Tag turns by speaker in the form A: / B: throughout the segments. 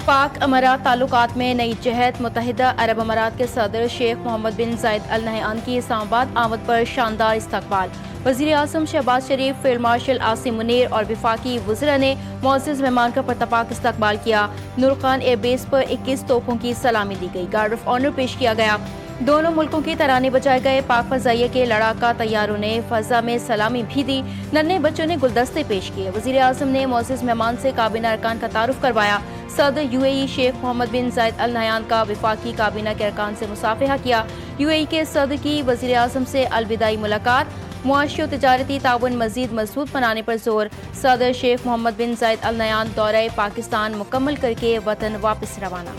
A: पाक अमारात ताल्लुकात में नई जहत। मुत्तहिदा अरब अमारात के सदर शेख मोहम्मद बिन जायद अल नहयान की इस्लामाबाद आमद पर शानदार इस्तकबाल। वज़ीर आज़म शहबाज शरीफ, फील्ड मार्शल आसिम मुनीर और वफाकी वज़रा ने मुअज़्ज़ज़ मेहमान का परतपाक इस्तकबाल किया। नूरखान एयरबेस पर 21 तोपों की सलामी दी गई। गार्ड ऑफ ऑनर पेश किया गया। दोनों मुल्कों की तराने बजाए गए। पाक फजाइया के लड़ाका तैयारों ने फजा में सलामी भी दी। नन्हे बच्चों ने गुलदस्ते पेश किए। वज़ीर आज़म ने मुअज़्ज़ज़ मेहमान से काबीना अरकान का तारुफ करवाया। सदर यूएई शेख मोहम्मद बिन जायद अल नहयान का वफाकी काबीना के अरकान से मुसाफिहा किया। यूएई के सदर की वज़ीर आज़म से अलविदाई मुलाकात। मुआशी और तिजारती ताउन मज़ीद मजबूत बनाने पर जोर। सदर शेख मोहम्मद बिन जायद अल नहयान दौरा पाकिस्तान मुकम्मल करके वतन वापस रवाना।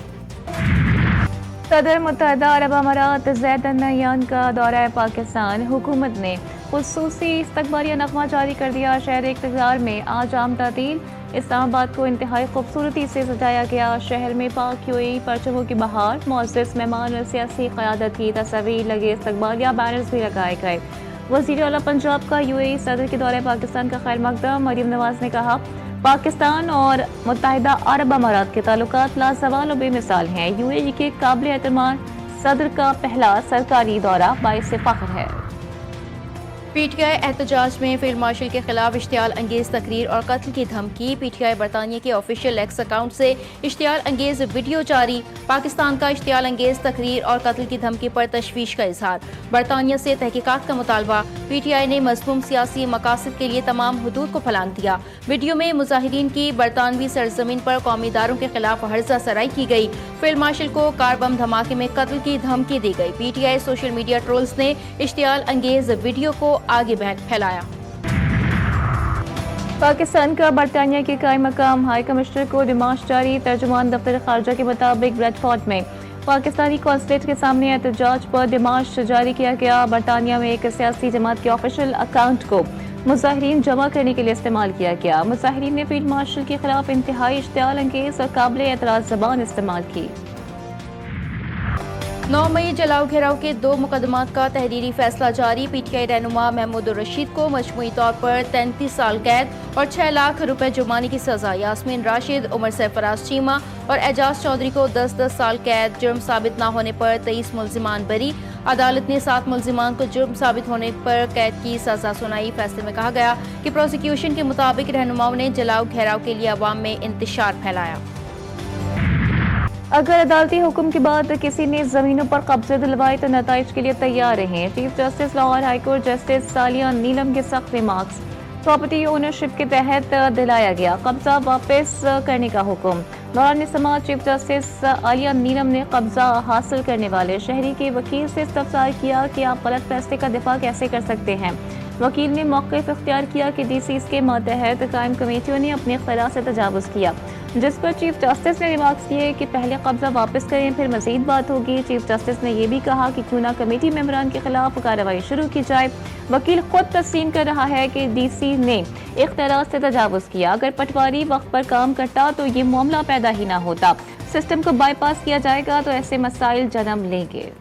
B: सदर मुत्तहिदा अरब अमारात ज़ैद अल नहयान का दौरा पाकिस्तान। हुकूमत ने खुसूसी इस्तकबालिया नगमा जारी कर दिया। शहर इक़्तिदार में आज आम तातील। इस्लामाबाद को इंतहाई खूबसूरती से सजाया गया। शहर में पाक यूएई परचमों की बहार। मुअज़्ज़ज़ मेहमान और सियासी क़यादत की तस्वीर लगे इस्तकबालिया बैनर्स भी लगाए गए। वज़ीर आला पंजाब का यूएई सदर के दौरे पाकिस्तान का खैर मकदम। मरीम नवाज ने कहा, पाकिस्तान और मुत्तहिदा अरब अमारात के ताल्लुकात लाज़वाल और बेमिसाल हैं। यूएई के काबिल एतमाद सदर का पहला सरकारी दौरा बाइस फ़ख्र है।
A: पीटीआई एहतजाज में फील्ड मार्शल के खिलाफ इश्तियाल अंगेज तकरीर और कत्ल की धमकी। पीटीआई बरतानिया के ऑफिशियल एक्स अकाउंट से इश्तियाल अंगेज वीडियो जारी। पाकिस्तान का इश्तियाल अंगेज तकरीर और कत्ल की धमकी पर तशवीश का इजहार। बरतानिया से तहकीकात का मुतालबा। पीटीआई ने मज़मूम सियासी मकासद के लिए तमाम हुदूद को फलांग दिया। वीडियो में मुजाहिरीन की बरतानवी सरजमीन पर कौमी इदारों के खिलाफ हर्जा सराई की गई। फील्ड मार्शल को कार बम धमाके में कत्ल की धमकी दी गई। पीटीआई सोशल मीडिया ट्रोल्स ने इश्तियाल अंगेज वीडियो को आगे फैलाया।
B: पाकिस्तान का बरतानिया के कायम मकाम हाई कमिश्नर को डिमांड जारी। तर्जुमान दफ्तर खारजा के मुताबिक ब्रेडफोर्ड में पाकिस्तानी कॉन्सुलेट के सामने एहतजाज पर डिमांड जारी किया गया। बरतानिया में एक सियासी जमात के ऑफिशियल अकाउंट को मुजाहिरीन जमा करने के लिए इस्तेमाल किया गया। मुजाहिरीन ने फील्ड मार्शल के खिलाफ इंतहाई इश्तियाल अंगेज और काबिल एतराज़ ज़बान इस्तेमाल की।
A: 9 मई जलाओ घेराव के 2 मुकदमात का तहरीरी फैसला जारी। पीटीआई रहनुमा महमूद रशीद को मजमूई तौर पर 33 साल कैद और 6 लाख रुपए जुर्माने की सजा। यास्मीन राशिद, उमर सरफराज चीमा और एजाज चौधरी को 10-10 साल कैद। जुर्म साबित न होने पर 23 मुल्जिमान बरी। अदालत ने 7 मुल्जिमान को जुर्म साबित होने पर कैद की सजा सुनाई। फैसले में कहा गया कि प्रोसिक्यूशन के मुताबिक रहनुमाओं ने जलाओ घेराव के लिए अवाम में इंतशार फैलाया।
B: अगर अदालती हुक्म के बाद किसी ने जमीनों पर कब्जे दिलवाए तो नताइज के लिए तैयार रहें। Chief justice Lahore high court justice Saliya Neelam के सख्त रिमार्क्स। प्रॉपर्टी ओनरशिप के तहत दिलाया गया कब्जा वापस करने का हुक्म। दौरान समाअत चीफ जस्टिस आलिया नीलम ने कब्जा हासिल करने वाले शहरी के वकील से इस्तफसार किया कि आप गलत फैसले का दिफा कैसे कर सकते हैं। वकील ने मौक़िफ़ इख्तियार किया कि डीसीज के मातहत कायम कमेटियों ने अपने इख्तियार से तजावुज़ किया, जिस पर चीफ जस्टिस ने रिमार्क्स किए कि पहले कब्जा वापस करें फिर मजीद बात होगी। चीफ जस्टिस ने यह भी कहा कि क्यों ना कमेटी मेंबरान के खिलाफ कार्रवाई शुरू की जाए। वकील खुद तस्लीम कर रहा है कि डीसी ने इख्तियार से तजावुज़ किया। अगर पटवारी वक्त पर काम करता तो ये मामला पैदा ही ना होता। सिस्टम को बाईपास किया जाएगा तो ऐसे मसाइल जन्म लेंगे।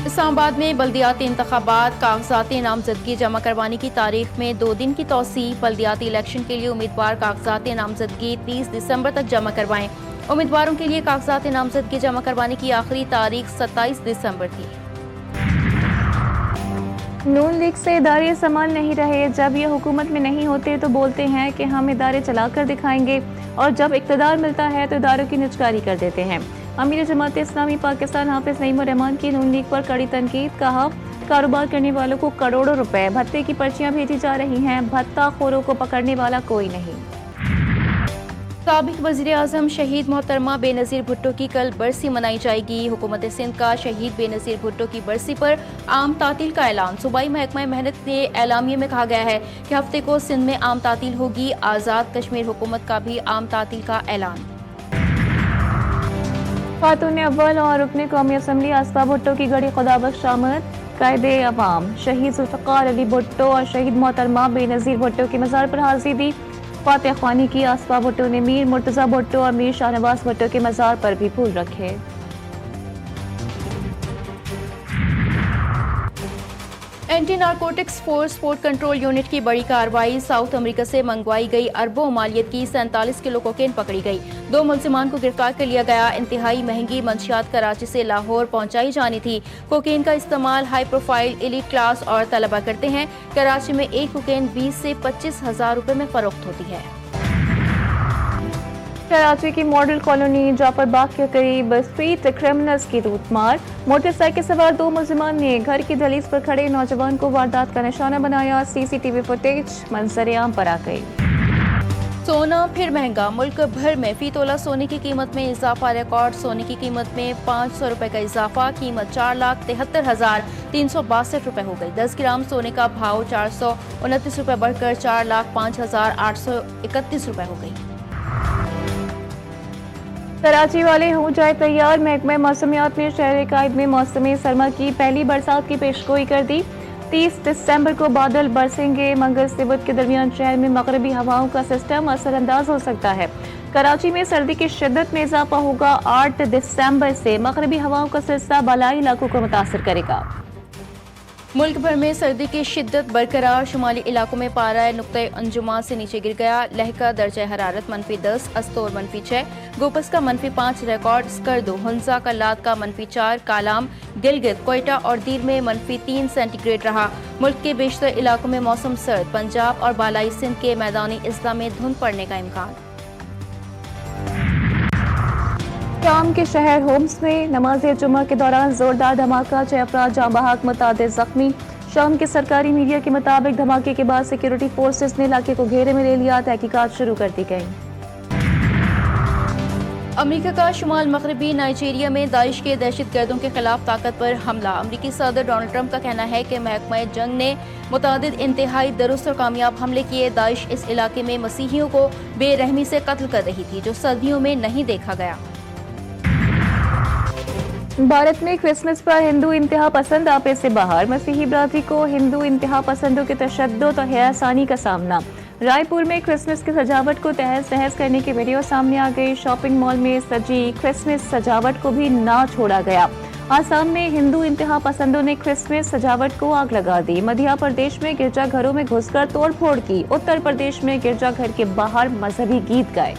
A: इस्लामाबाद में बल्दियाती इंतखाबात। कागजाती नामजदगी जमा करवाने की तारीख में 2 दिन की तौसीह। बल्दियाती इलेक्शन के लिए उम्मीदवार कागजाती नामजदगी 30 दिसंबर तक जमा करवाएं। उम्मीदवारों के लिए कागजाती नामजदगी जमा करवाने की आखिरी तारीख 27 दिसंबर थी।
B: नून लीग से इदारे संभाल नहीं रहे। जब ये हुकूमत में नहीं होते तो बोलते हैं कि हम इदारे चलाकर दिखाएंगे, और जब इक़्तिदार मिलता है तो इदारों की निजकारी कर देते हैं। अमीर जमात इस्लामी पाकिस्तान हाफिज नईमुर रहमान की नून लीग पर कड़ी तनकीद। कहा, कारोबार करने वालों को करोड़ों रुपए भत्ते की पर्चियां भेजी जा रही हैं, भत्ता खोरों को पकड़ने वाला कोई नहीं।
A: साबिक वज़ीर आज़म शहीद मोहतरमा बेनज़ीर भुट्टो की कल बरसी मनाई जाएगी। हुकूमत सिंध का शहीद बेनज़ीर भुट्टो की बरसी पर आम तातील का ऐलान। सूबाई महकमा मेहनत के एलामिये में कहा गया है कि हफ्ते को सिंध में आम तातील होगी। आज़ाद कश्मीर हुकूमत का भी आम तातील का ऐलान।
B: खातून अव्वल और रुकने कौमी असम्बली आसफा भुट्टो की गड़ी खुदाबख्श आमद। कायदे अवाम शहीद जुल्फ़िकार अली भुट्टो और शहीद मोहतरमा बेनज़ीर भुट्टो के मज़ार पर हाज़िरी दी। फातिह ख्वानी की। आसफा भुट्टो ने मीर मुर्तज़ा भुट्टो और मीर शाहनवाज भुट्टो के मज़ार पर भी फूल रखे।
A: Anti narcotics force sport control unit की बड़ी कार्रवाई। साउथ अमेरिका से मंगवाई गई अरबों मालियत की 47 किलो कोकेन पकड़ी गई। 2 मुलजिमान को गिरफ्तार कर लिया गया। इंतहाई महंगी मंशियात कराची से लाहौर पहुंचाई जानी थी। कोकेन का इस्तेमाल हाई प्रोफाइल एलीट क्लास और तलबा करते हैं। कराची में एक कोकेन 20 से 25 हजार रुपए में फरोख्त होती है।
B: कराची की मॉडल कॉलोनी जाफर बाग के करीब स्ट्रीट क्रिमिनल्स की लूटमार। मोटरसाइकिल सवार 2 मुलजिमान ने घर की दहलीज पर खड़े नौजवान को वारदात का निशाना बनाया। सीसीटीवी फुटेज मंजर-ए-आम पर आ गई।
A: सोना फिर महंगा। मुल्क भर में फी तोला सोने की कीमत में इजाफा। रिकॉर्ड सोने की कीमत में 500 रुपए का इजाफा। कीमत 4,73,362 रुपए हो गई। 10 ग्राम सोने का भाव 429 रुपए बढ़कर 4,05,831 रुपए हो गई।
B: कराची वाले हो जाए तैयार। महकमे मौसमियात ने शहर कायद में मौसमी सरमा की पहली बरसात की पेशगोई कर दी। 30 दिसंबर को बादल बरसेंगे। मंगल से बुध के दरमियान शहर में मगरबी हवाओं का सिस्टम असरअंदाज हो सकता है। कराची में सर्दी की शिद्दत में इजाफा होगा। 8 दिसंबर से मगरबी हवाओं का सिलसिला बालाई इलाकों को मुतासर करेगा।
A: मुल्क भर में सर्दी की शिद्दत बरकरार। शुमाली इलाकों में पारा नुक्ते अंजुमा से नीचे गिर गया। लह का दर्जा हरारत -10, अस्तोर -6, गोपस का -5 रिकॉर्ड। स्कर्दो, हुंजा, कल्लात का -4, कालाम, गिलगित, कोयटा और दीर में -3 सेंटीग्रेड रहा। मुल्क के बेशतर इलाकों में मौसम सर्द। पंजाब और बालाई सिंध के मैदानी अजला में धुंध पड़ने का इम्कान। शाम के शहर होम्स में नमाज जुमा के दौरान जोरदार धमाका। 6 अफराद जाँ बहक, मुतादिद जख्मी। शाम के सरकारी मीडिया के मुताबिक धमाके के बाद सिक्योरिटी फोर्सेस ने इलाके को घेरे में ले लिया। तहकीकात शुरू कर दी गई। अमेरिका का शुमाल मगरबी नाइजीरिया में दाइश के दहशतगर्दों के खिलाफ ताकतवर हमला। अमेरिकी सदर डोनाल्ड ट्रंप का कहना है कि महकमा जंग ने मुतादिद इंतहाई दुरुस्त और कामयाब हमले किए। दाइश इस इलाके में मसीहियों को बेरहमी से कत्ल कर रही थी, जो सदियों में नहीं देखा गया। भारत में क्रिसमस पर हिंदू इंतहा पसंद आपे से बाहर। मसीही बरादरी को हिंदू इंतहा पसंदों के तशद्दुद और हरासानी का सामना। रायपुर में क्रिसमस की सजावट को तहस नहस करने की वीडियो सामने आ गई। शॉपिंग मॉल में सजी क्रिसमस सजावट को भी ना छोड़ा गया। आसाम में हिंदू इंतहा पसंदों ने क्रिसमस सजावट को आग लगा दी। मध्य प्रदेश में गिरजाघरों में घुसकर तोड़फोड़ की। उत्तर प्रदेश में गिरजाघर के बाहर मजहबी गीत गाए।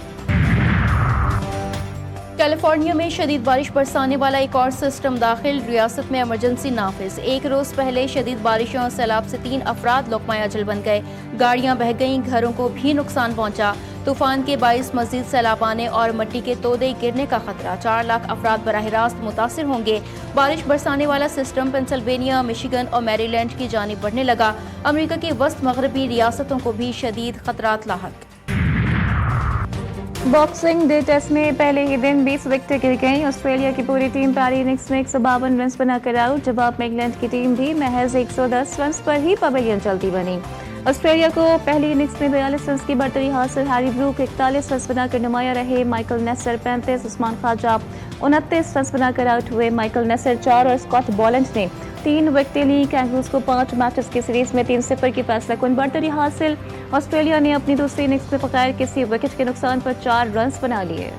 A: कैलिफोर्निया में शदीद बारिश बरसाने वाला एक और सिस्टम दाखिल। रियासत में इमरजेंसी नाफिज। एक रोज पहले शदीद बारिशों और सैलाब से 3 अफराद लोकमाय अजल बन गए। गाड़ियां बह गईं, घरों को भी नुकसान पहुंचा। तूफान के बाइस मजीद सैलाब आने और मिट्टी के तोदे गिरने का खतरा। 4 लाख अफराद बराह रास्त मुतासिर होंगे। बारिश बरसाने वाला सिस्टम पेंसिल्वेनिया, मिशिगन और मैरीलैंड की जानिब बढ़ने लगा। अमेरिका की वस्त मगरबी रियासतों को भी शदीद खतरात लाहक। बॉक्सिंग डे टेस्ट में पहले ही दिन 20 विकेटें गिर गईं। ऑस्ट्रेलिया की पूरी टीम पहली इनिंग्स में 152 रन बनाकर आउट। जवाब में इंग्लैंड की टीम भी महज 110 रन पर ही पवेलियन चलती बनी। ऑस्ट्रेलिया को पहली इनिंग्स में 42 रन की बढ़तरी हासिल। हैरी ब्रूक 41 रन बनाकर नुमाया रहे। Michael Neser 35, Usman Khawaja 29 run बनाकर आउट हुए। माइकल नेसर 4 और स्कॉट बॉलैंड ने 3 विकेटें ली। कैंगरूज को 5 मैचेस की सीरीज में 3-0 की फैसलाकुन बढ़तरी हासिल। ऑस्ट्रेलिया ने अपनी दूसरी इनिंग्स में बगैर किसी विकेट के नुकसान पर 4 रन बना लिए।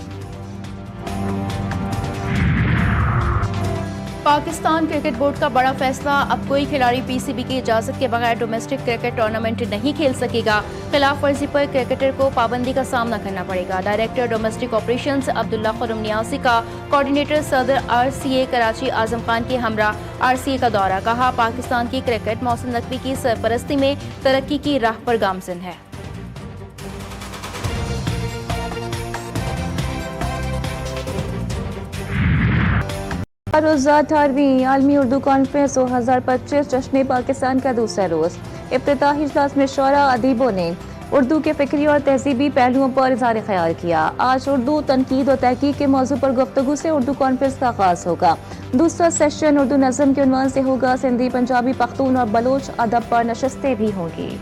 A: पाकिस्तान क्रिकेट बोर्ड का बड़ा फैसला। अब कोई खिलाड़ी पीसीबी की इजाजत के बगैर डोमेस्टिक क्रिकेट टूर्नामेंट नहीं खेल सकेगा। खिलाफ वर्जी पर क्रिकेटर को पाबंदी का सामना करना पड़ेगा। Director domestic operations Abdullah Khurram Niazi का कोऑर्डिनेटर सदर आरसीए कराची आजम खान के हमरा आरसीए का दौरा। कहा, पाकिस्तान की क्रिकेट मोहसिन नकवी की सरपरस्ती में तरक्की की राह पर गामजिन है। रोज़ा 18वीं आलमी उर्दू कॉन्फ्रेंस 2025 जश्न पाकिस्तान का दूसरा रोज। इफ्तिताही इजलास में शोरा अदीबों ने उर्दू के फिक्री और तहजीबी पहलुओं पर इज़हार ख्याल किया। आज उर्दू तनकीद और तहकीक के मौजू पर गुफ्तगू से उर्दू कॉन्फ्रेंस का आगाज होगा। दूसरा सेशन उर्दू नज़म के उन्वान से होगा। सिंधी, पंजाबी, पख्तून और बलोच अदब पर नशस्तें भी होंगी।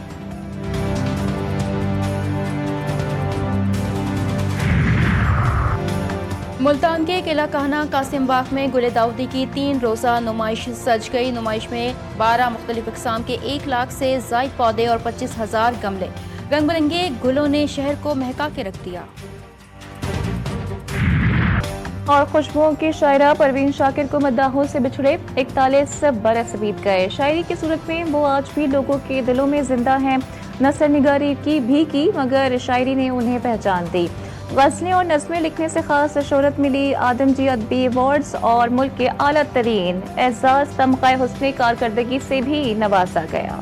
A: मुल्तान के किला कहना कासिम बाग में गुले दाऊदी की 3 रोज़ा नुमाइश सज गई। नुमाइश में 12 मुख्तलिफ इक़साम के 1 लाख से ज़ायद पौधे और 25,000 गमले। रंग बिरंगे गुलों ने शहर को महका के रख दिया।
B: اور خوشبوؤں کی شاعرہ پروین شاکر کو مداحوں سے بچھڑے 41 برس بیت گئے۔ شاعری کی صورت میں وہ آج بھی لوگوں کے دلوں میں زندہ ہیں۔ نثر نگاری کی مگر شاعری نے انہیں پہچان دی۔ غزلیں اور نظمیں لکھنے سے خاص شہرت ملی۔ آدم جی ادبی ایوارڈز اور ملک کے اعلیٰ ترین اعزاز تمغہ حسن کارکردگی سے بھی نوازا گیا۔